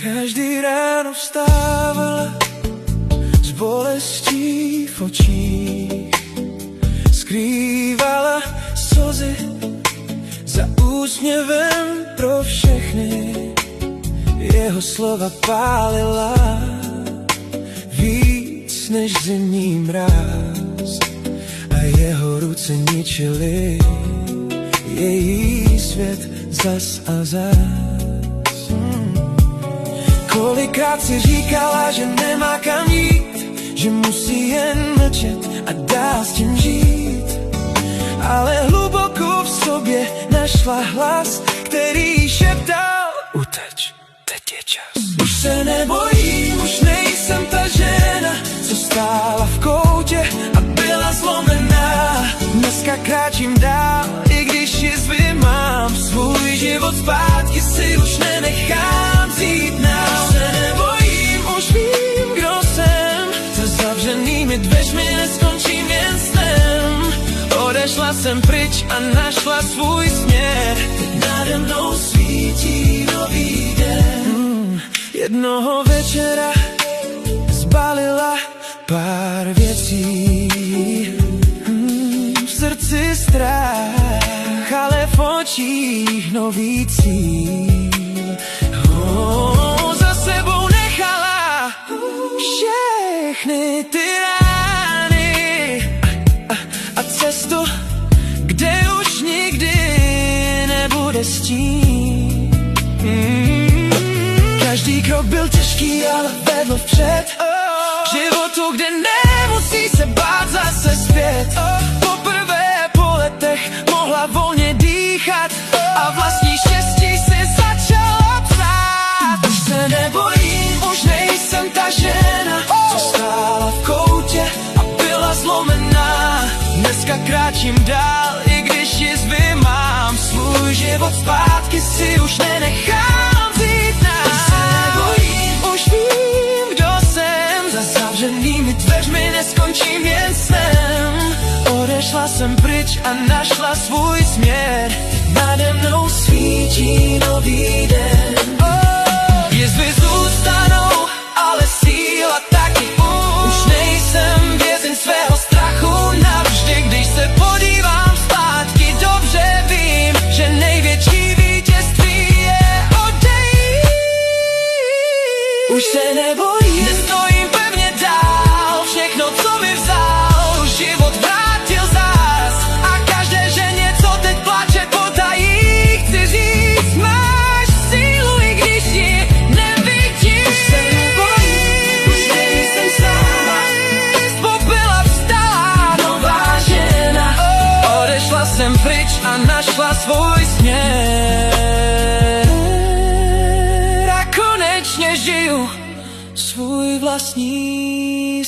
Každý ráno vstávala s bolestí v očích, skrývala slzy za úsměvem pro všechny. Jeho slova pálila víc než zimní mráz a jeho ruce ničily její svět zas a zas. Kolikrát si říkala, že nemá kam jít, že musí jen mlčet a dál s tím žít, ale hluboko v sobě našla hlas, který šeptal: uteč, teď je čas. Už se nebojím, už nejsem ta žena, co stála v koutě a byla zlomená. Dneska kráčím dál, i když jizvy mám, svůj život zpátky si už nenechám vzít nám. Už se nebojím, už vím, kdo jsem, za zavřenými dveřmi neskončím jen snem. Odešla jsem pryč a našla svůj směr, teď nade mnou svítí nový den. Jednoho večera zbalila pár věcí, v srdci strach, ale v očích nový cíl. Za sebou nechala všechny ty rány a cestu, kde už nikdy nebude stín. Každý krok byl těžký, ale vedl vpřed k životu, kde nemusí se bát zase zpět. Poprvé po letech mohla volně dýchat a vlastní štěstí si začala psát. Už se nebojím, už nejsem ta žena, co stála v koutě a byla zlomená. Dneska kráčím dál, i když jizvy mám, svůj život zpátky si už nenechám vzít nám. Už se nebojím, už vím, kdo jsem, za zavřenými dveřmi neskončím jen snem. Odešla jsem pryč a našla svůj směr, nade mnou svítí nový den. Jizvy zůstanou, ale síla taky. Už nejsem vězeň svého strachu navždy. Když se podívám zpátky, dobře vím, že největší vítězství je odejít. Už se nebojím, nestojím pevně dál, všechno, co mi vzal, život vrátil zás. A každé ženě, co teď plače, potají, chci říct, máš sílu, i když ji nevidím. Už se nebojím, už nejsem sama, z popela vstala nová žena. Odešla jsem pryč a našla svůj směr a konečně žiju svůj vlastní